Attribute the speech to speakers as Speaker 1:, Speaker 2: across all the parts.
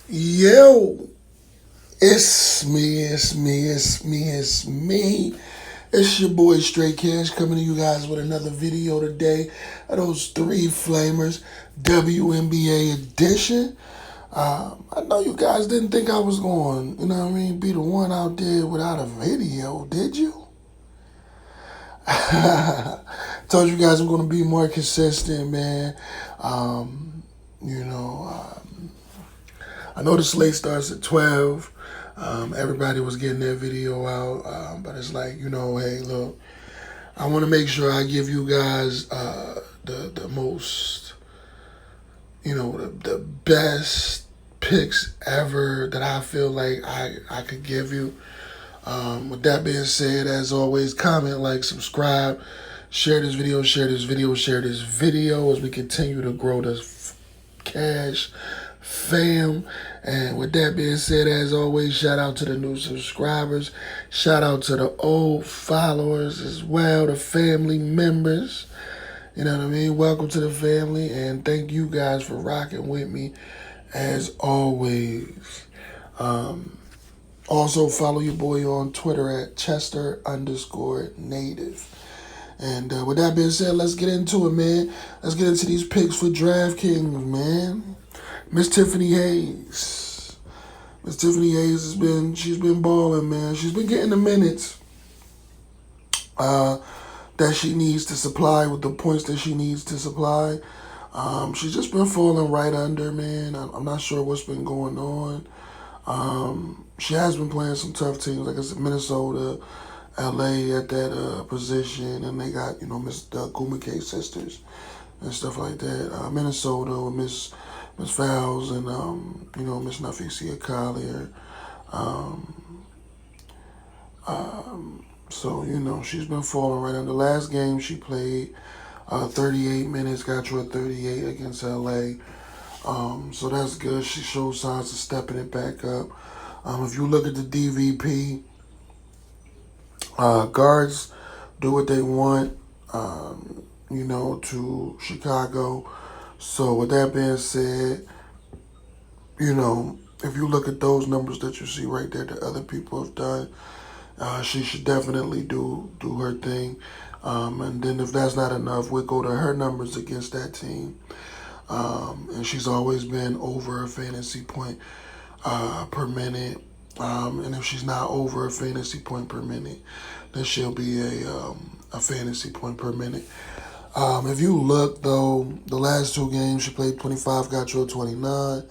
Speaker 1: Yo, it's me. It's your boy Straight Cash coming to you guys with another video today of those three flamers WNBA edition. I know you guys didn't think I was going, be the one out there without a video, did you? Told you guys I'm going to be more consistent, man. Um, you know, I know the slate starts at 12. Everybody was getting their video out, but it's like, hey, look, I want to make sure I give you guys the most, the best picks ever that I feel like I could give you. With that being said, as always, comment, like, subscribe, share this video, share this video, share this video as we continue to grow this cash fam. And with that being said, as always, shout out to the new subscribers, shout out to the old followers as well, the family members. You know what I mean? Welcome to the family, and thank you guys for rocking with me as always. Also follow your boy on Twitter at Chester_native. And with that being said, let's get into it, man. Let's get into these picks for DraftKings, man. Miss Tiffany Hayes. Miss Tiffany Hayes she's been balling, man. She's been getting the minutes that she needs to supply with the points that she needs to supply. She's just been falling right under, man. I'm not sure what's been going on. She has been playing some tough teams, like I said, Minnesota, LA at that position, and they got, Miss Gumake sisters and stuff like that. Minnesota with Miss Fowles and, Miss Nafisia Collier. So, she's been falling right under. The last game she played 38 minutes, got you at 38 against LA. So that's good. She shows signs of stepping it back up. If you look at the DVP, guards do what they want, to Chicago. So with that being said, if you look at those numbers that you see right there that other people have done, she should definitely do her thing. And then if that's not enough, we'll go to her numbers against that team. And she's always been over a fantasy point per minute. And if she's not over a fantasy point per minute, then she'll be a fantasy point per minute. If you look, though, the last two games, she played 25, got you at 29.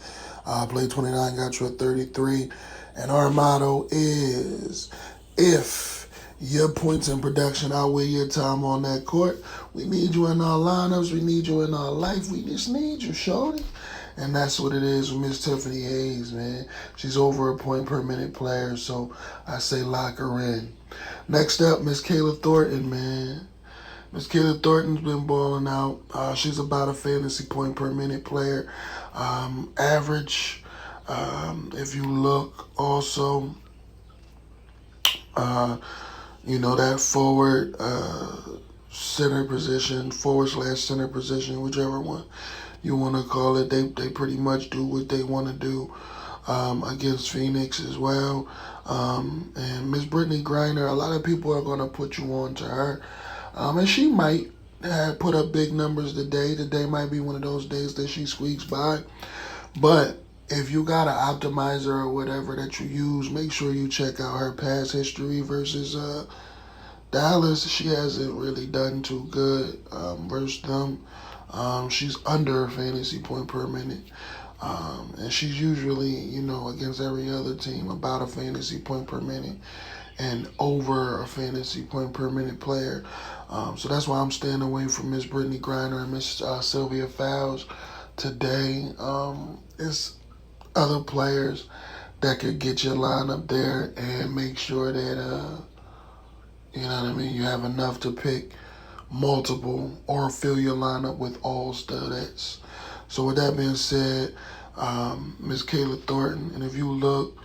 Speaker 1: Played 29, got you at 33. And our motto is, if your points in production outweigh your time on that court, we need you in our lineups, we need you in our life, we just need you, shorty. And that's what it is with Miss Tiffany Hayes, man. She's over a point per minute player, so I say lock her in. Next up, Miss Kayla Thornton, man. Miss Kayla Thornton's been balling out. She's about a fantasy point per minute player. Average, if you look also, that forward center position, forward/center position, whichever one you want to call it. They pretty much do what they want to do against Phoenix as well. And Miss Brittany Griner, a lot of people are going to put you on to her. And she might put up big numbers today. Today might be one of those days that she squeaks by. But if you got an optimizer or whatever that you use, make sure you check out her past history versus Dallas. She hasn't really done too good versus them. She's under a fantasy point per minute. And she's usually, against every other team, about a fantasy point per minute and over a fantasy point per minute player. So that's why I'm staying away from Miss Brittany Griner and Miss Sylvia Fowles today. It's other players that could get your lineup there and make sure that, you have enough to pick multiple or fill your lineup with all studs. So with that being said, Miss Kayla Thornton, and if you look,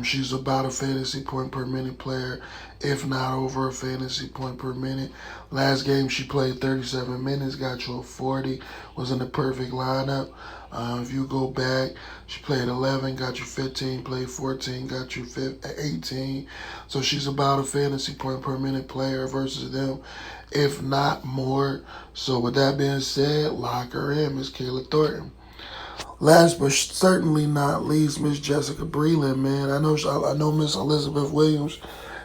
Speaker 1: She's about a fantasy point per minute player, if not over a fantasy point per minute. Last game she played 37 minutes, got you a 40, was in the perfect lineup. If you go back, she played 11, got you 15, played 14, got you 18. So she's about a fantasy point per minute player versus them, if not more. So with that being said, lock her in, Miss Kayla Thornton. Last but certainly not least, Miss Jessica Breland, man. I know Miss Elizabeth Williams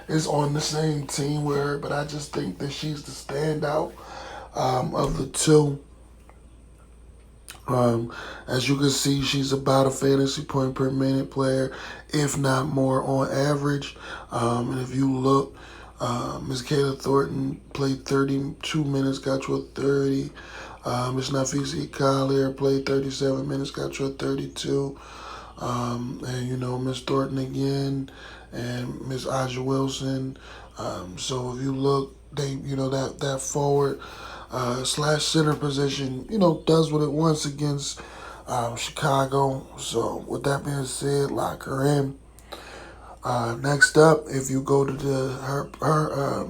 Speaker 1: is on the same team with her, but I just think that she's the standout of the two. As you can see, she's about a fantasy point per minute player, if not more on average. And if you look, Miss Kayla Thornton played 32 minutes, got you a 30. Miss Nafisi Collier played 37 minutes, got you a 32. And Miss Thornton again, and Miss Aja Wilson. So if you look, that forward slash center position, does what it wants against Chicago. So with that being said, lock her in. Next up, if you go to her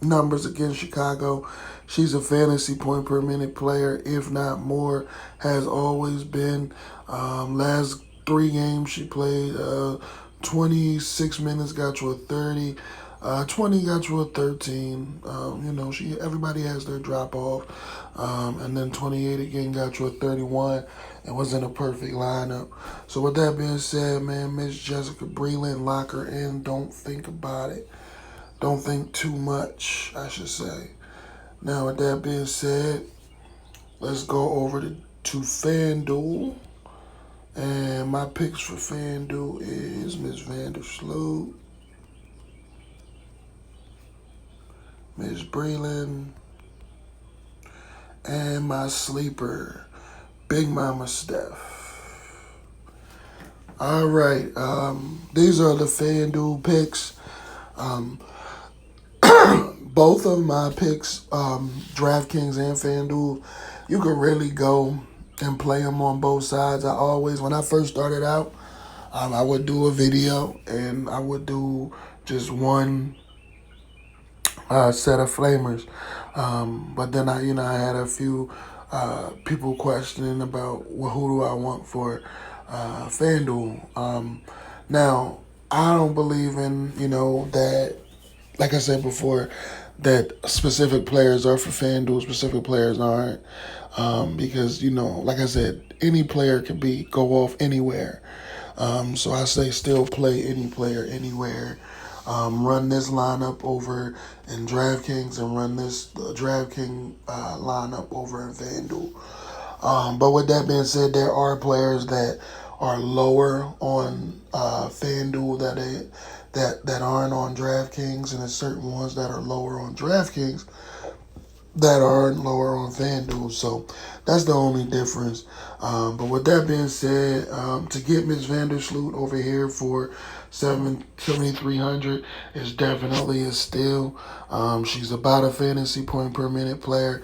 Speaker 1: numbers against Chicago, she's a fantasy point per minute player, if not more, has always been. Last 3 games she played, 26 minutes got you a 30. 20 got you a 13. Everybody has their drop off. And then 28 again got you a 31 and was in a perfect lineup. So with that being said, man, Miss Jessica Breland, lock her in. Don't think about it. Don't think too much, I should say. Now with that being said, let's go over to FanDuel. And my picks for FanDuel is Miss Vandersloot, Miss Breland, and my sleeper, Big Mama Steph. All right, these are the FanDuel picks. Both of my picks, DraftKings and FanDuel, you can really go and play them on both sides. When I first started out, I would do a video and I would do just one set of flamers. But then I had a few people questioning about, well, who do I want for FanDuel. Now, I don't believe in, that, like I said before, that specific players are for FanDuel, specific players aren't. Because, like I said, any player can go off anywhere. So I say still play any player anywhere. Run this lineup over in DraftKings and run this DraftKings lineup over in FanDuel. But with that being said, there are players that are lower on FanDuel that aren't on DraftKings, and there's certain ones that are lower on DraftKings that aren't lower on FanDuel. So that's the only difference. But with that being said, to get Miss Vandersloot over here for 7,300 is definitely a steal. She's about a fantasy point per minute player,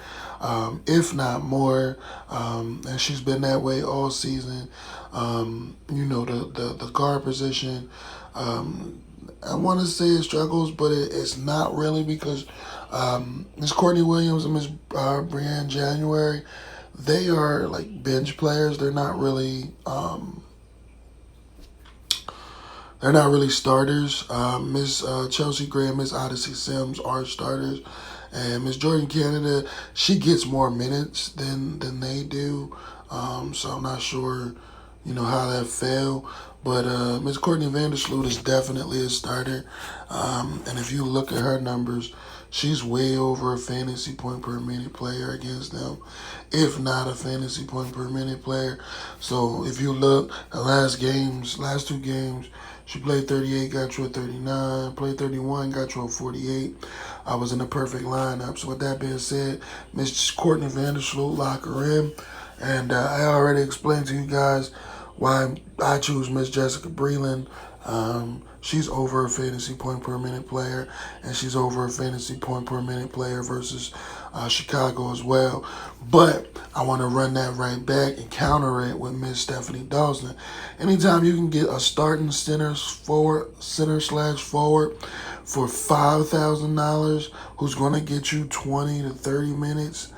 Speaker 1: if not more. And she's been that way all season. The guard position, I want to say it struggles, but it's not really, because Miss Courtney Williams and Miss Brianne January, they are like bench players. They're not really starters. Miss Chelsea Gray and Miss Odyssey Sims are starters, and Miss Jordan Canada, she gets more minutes than they do. So I'm not sure, how that fell. But Miss Courtney Vandersloot is definitely a starter. And if you look at her numbers, she's way over a fantasy point per minute player against them, if not a fantasy point per minute player. So if you look at last 2 games, she played 38, got you a 39, played 31, got you a 48. I was in the perfect lineup. So with that being said, Miss Courtney Vandersloot, lock her in. And I already explained to you guys why I choose Miss Jessica Breland She's over a fantasy point per minute player, and she's over a fantasy point per minute player versus Chicago as well. But I want to run that right back and counter it with Miss Stephanie Dawson. Anytime you can get a starting center slash forward for $5,000, who's going to get you 20 to 30 minutes.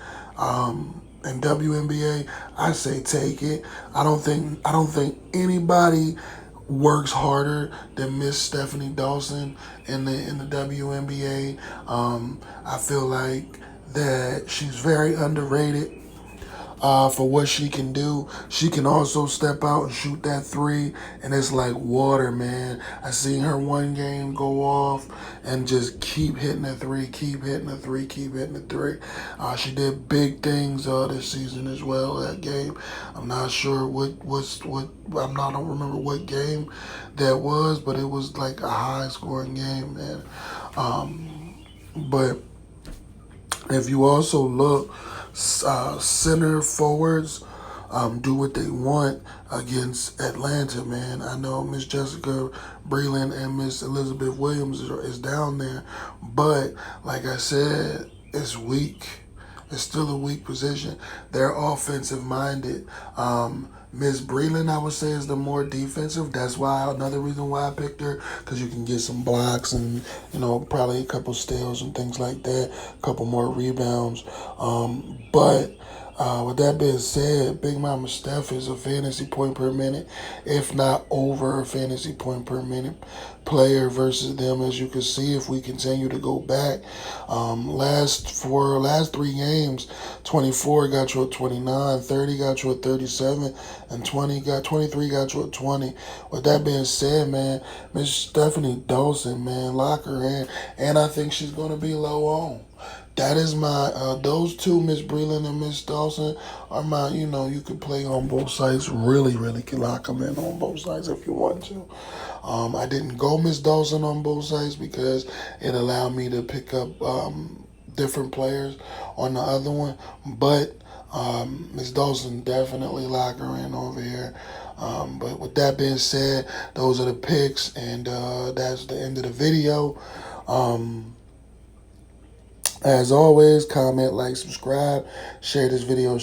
Speaker 1: In WNBA, I say take it. I don't think anybody works harder than Miss Stephanie Dawson in the WNBA. I feel like that she's very underrated for what she can do. She can also step out and shoot that three, and it's like water, man. I seen her one game go off and just keep hitting the three, keep hitting the three, keep hitting the three. She did big things this season as well. That game, I'm not sure I don't remember what game that was, but it was like a high scoring game, man. But if you also look, center forwards do what they want against Atlanta, man. I know Miss Jessica Breland and Miss Elizabeth Williams is down there, but like I said, it's weak. It's still a weak position. They're offensive minded. Miss Breland, I would say, is the more defensive. That's why another reason why I picked her, because you can get some blocks and probably a couple steals and things like that, a couple more rebounds. But with that being said, Big Mama Steph is a fantasy point per minute, if not over a fantasy point per minute player versus them. As you can see, if we continue to go back, last 3 games, 24 got you at 29, 30 got you at 37, and 23 got you at 20. With that being said, man, Miss Stephanie Dawson, man, lock her in, and I think she's going to be low on. That is my, those two, Miss Breland and Miss Dawson, are my, you can play on both sides. Really, really can lock them in on both sides if you want to. I didn't go Miss Dawson on both sides because it allowed me to pick up different players on the other one. But Miss Dawson, definitely lock her in over here. But with that being said, those are the picks, and that's the end of the video. As always, comment, like, subscribe, share this video,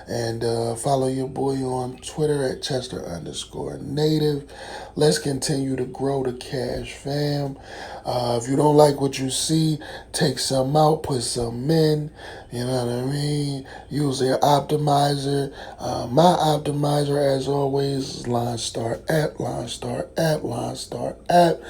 Speaker 1: and follow your boy on Twitter at Chester_native. Let's continue to grow the cash, fam. If you don't like what you see, take some out, put some in. You know what I mean? Use your optimizer. My optimizer, as always, is LineStar app.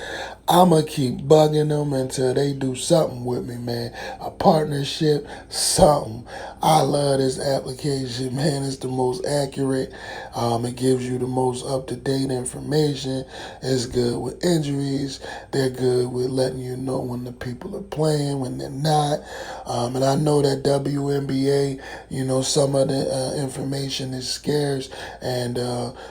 Speaker 1: I'ma keep bugging them until they do something with me, man. A partnership, something. I love this application, man. It's the most accurate. It gives you the most up-to-date information. It's good with injuries. They're good with letting you know when the people are playing, when they're not. And I know that WNBA, some of the information is scarce, and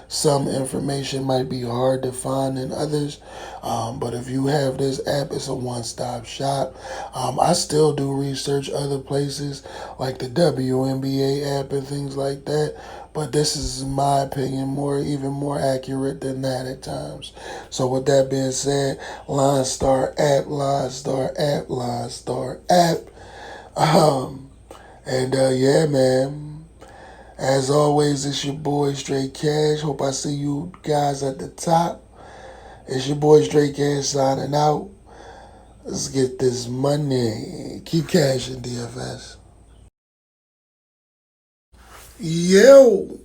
Speaker 1: some information might be hard to find than others. But if you have this app, it's a one-stop shop. I still do research other places like the WNBA app and things like that. But this is, in my opinion, even more accurate than that at times. So with that being said, LineStar app. Yeah, man. As always, it's your boy Straight Cash. Hope I see you guys at the top. It's your boy Straight Cash signing out. Let's get this money. Keep cashing, DFS. Yo!